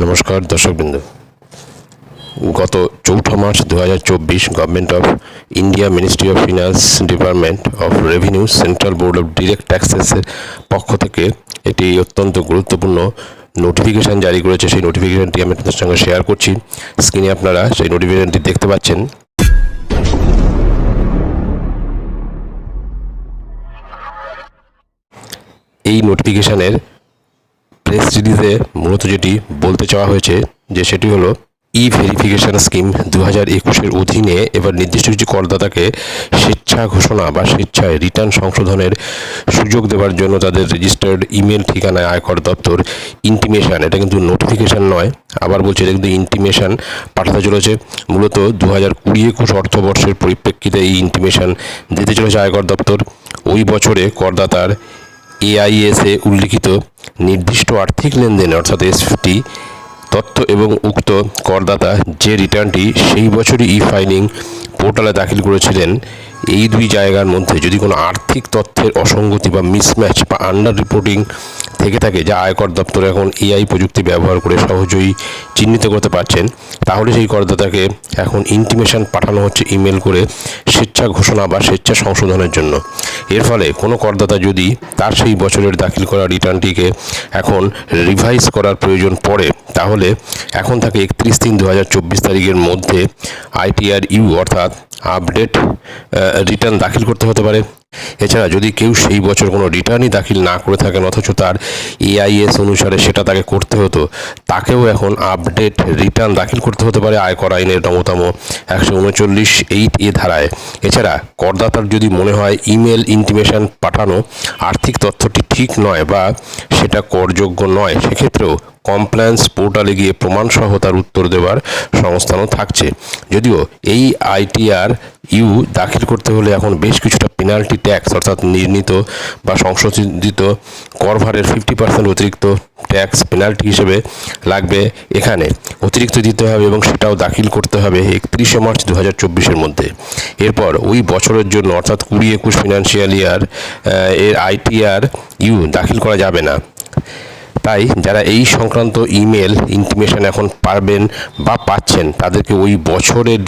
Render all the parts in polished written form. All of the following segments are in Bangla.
নমস্কার দর্শকবৃন্দ। গত 4 March 2024 government of India, ministry of finance, department of revenue, central board of direct ট্যাক্সেসের পক্ষ থেকে একটি অত্যন্ত গুরুত্বপূর্ণ নোটিফিকেশান জারি করেছে। সেই নোটিফিকেশানটি আমি আপনাদের সঙ্গে শেয়ার করছি। স্ক্রিনে আপনারা সেই নোটিফিকেশানটি দেখতে পাচ্ছেন। এই নোটিফিকেশানের প্রেস রিলিজে মূলত যেটি বলতে চাওয়া হয়েছে যে সেটি হলো ই ভেরিফিকেশন স্কিম 2021-এর অধীনে এবার নির্দিষ্ট কিছু করদাতাকে স্বেচ্ছা ঘোষণা বা স্বেচ্ছায় রিটার্ন সংশোধনের সুযোগ দেওয়ার জন্য তাদের রেজিস্টার্ড ইমেল ঠিকানায় আয়কর দপ্তর ইন্টিমেশন, এটা কিন্তু নোটিফিকেশান নয়, আবার বলছে এটা কিন্তু ইন্টিমেশন পাঠাতে চলেছে। মূলত 2020-21 অর্থবর্ষের পরিপ্রেক্ষিতে এই ইন্টিমেশন দিতে চলেছে আয়কর দপ্তর। ওই বছরে করদাতার এআইএসে উল্লিখিত নির্দিষ্ট আর্থিক লেনদেন অর্থাৎ এসএফটি তথ্য এবং উক্ত করদাতা যে রিটার্নটি সেই বছরই ই ফাইলিং পোর্টালে দাখিল করেছিলেন, এই দুই জায়গার মধ্যে যদি কোনো আর্থিক তথ্যের অসঙ্গতি বা মিসম্যাচ বা আন্ডার রিপোর্টিং থেকে থাকে, যা আয়কর দপ্তর এখন এআই প্রযুক্তি ব্যবহার করে সহজেই চিহ্নিত করতে পারছেন, তাহলে সেই করদাতাকে এখন ইন্টিমেশন পাঠানো হচ্ছে ইমেল করে স্বেচ্ছা ঘোষণা বা স্বেচ্ছা সংশোধনের জন্য। এর ফলে কোনো করদাতা যদি তার সেই বছরের দাখিল করা রিটার্নটিকে এখন রিভাইজ করার প্রয়োজন পড়ে, তাহলে এখন তাকে 31/3/2024 তারিখের মধ্যে আইটিআর ইউ অর্থাৎ আপডেট রিটার্ন দাখিল করতে হতে পারে। এছাড়া যদি কেউ সেই বছর কোনো রিটার্নই দাখিল না করে থাকেন অথচ তার এআইএস অনুসারে সেটা তাকে করতে হতো, তাকেও এখন আপডেট রিটার্ন দাখিল করতে হতে পারে আয়কর আইনের 139(8)(a) ধারায়। এছাড়া করদাতার যদি মনে হয় ইমেল ইন্টিমেশন পাঠানো আর্থিক তথ্যটি ঠিক নয় বা সেটা করযোগ্য নয়, সেক্ষেত্রেও কমপ্লায়েন্স পোর্টালে গিয়ে প্রমাণসহ তার উত্তর দেওয়ার সংস্থানও থাকছে। যদিও এই আইটিআর ইউ দাখিল করতে হলে এখন বেশ কিছুটা পেনাল্টি ট্যাক্স অর্থাৎ নির্ণীত বা সংশোধিত করভারের 50% অতিরিক্ত ট্যাক্স পেনাল্টি হিসেবে লাগবে, এখানে অতিরিক্ত দিতে হবে এবং সেটাও দাখিল করতে হবে 31 মার্চ 2024-এর মধ্যে। এরপর ওই বছরের জন্য অর্থাৎ 20-21 ফিনান্সিয়াল ইয়ার এর আইটিআর ইউ দাখিল করা যাবে না। তাই যারা এই সংক্রান্ত ইমেল ইন্টিমেশন এখন পারবেন বা পাচ্ছেন, তাদেরকে ওই বছরের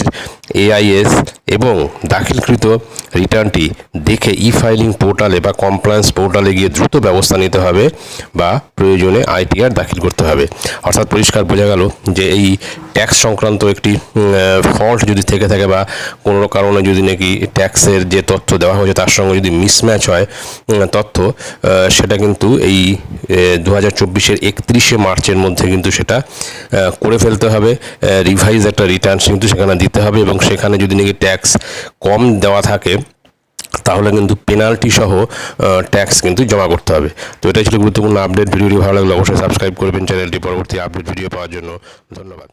এআইএস এবং দাখিলকৃত রিটার্নটি দেখে ই ফাইলিং পোর্টালে বা কমপ্লায়েন্স পোর্টালে গিয়ে দ্রুত ব্যবস্থা নিতে হবে বা প্রয়োজনে আইটিআর দাখিল করতে হবে। অর্থাৎ পরিষ্কার বোঝা গেল যে এই ট্যাক্স সংক্রান্ত একটি ফল্ট যদি থেকে থাকে বা কোনো কারণে যদি নাকি ট্যাক্সের যে তথ্য দেওয়া হয়েছে তার সঙ্গে যদি মিসম্যাচ হয় তথ্য, সেটা কিন্তু এই 2024-এর 31 মার্চের মধ্যে কিন্তু সেটা করে ফেলতে হবে। রিভাইজ একটা রিটার্ন কিন্তু সেখানে দিতে হবে এবং সেখানে যদি নাকি ট্যাক্স কম দেওয়া থাকে তাহলে কিন্তু পেনাল্টি সহ ট্যাক্স কিন্তু জমা করতে হবে। তো এটাই ছিল গুরুত্বপূর্ণ আপডেট। ভিডিওটি ভালো লাগলে অবশ্যই সাবস্ক্রাইব করবেন চ্যানেলটি পরবর্তী আপডেট ভিডিও পাওয়ার জন্য। ধন্যবাদ।